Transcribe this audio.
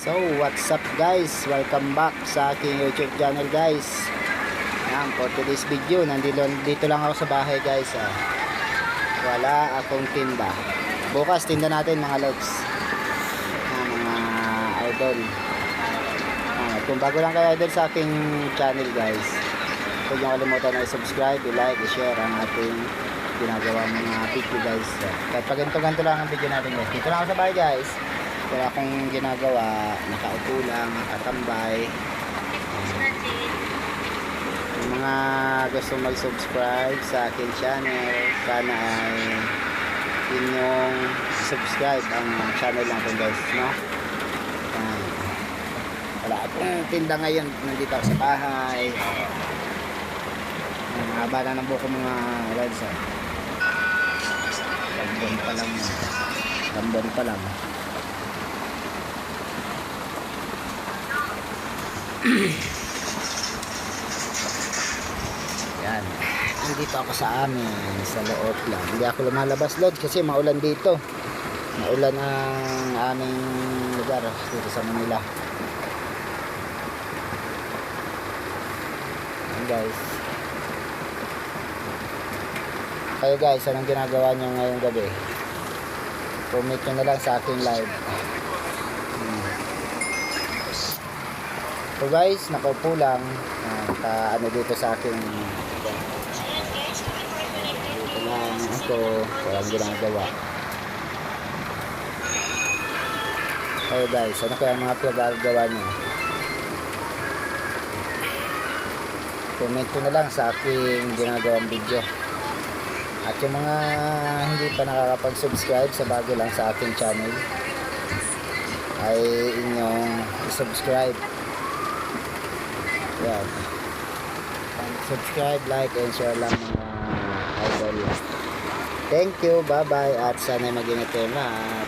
So, what's up guys? Welcome back sa aking YouTube channel guys. Yan, for today's video, dito lang ako sa bahay guys. Wala akong tinda. Bukas tinda natin mga lods. Mga idol. Kung bago lang kayo idol sa aking channel guys, huwag niyo kalimutan na i-subscribe, i-like, i-share ang ating ginagawa mga video guys. Kahit pag ganito lang ang video natin guys. Dito lang ako sa bahay guys. Wala akong ginagawa, nakaupo lang, nakatambay. Yung mga gusto mag-subscribe sa akin channel, sana ay inyong subscribe ang channel lang ko guys, no? Wala akong tinda ngayon, nandito ako sa bahay. Ang haba na ng buko mga lads. Lambon pa lang. Lambon pa lang. Yan, nandito ako sa amin sa loob lang, hindi ako lumalabas lod kasi maulan dito, maulan ang aming lugar dito sa Manila. Yan guys, kayo guys, anong ginagawa nyo ngayong gabi? Comment nyo na lang sa aking live. So guys, nakaupo lang ano dito sa aking dito lang ako, walang ginagawa. So guys, ano kaya mga pinagagawa nyo? Comment ko na lang sa aking ginagawang video. At yung mga hindi pa nakakapag-subscribe sa bago lang sa aking channel ay inyong subscribe. Yan. Subscribe, like, and share lang mga idol. Thank you, bye bye, at sana mag-ingat kayo lahat.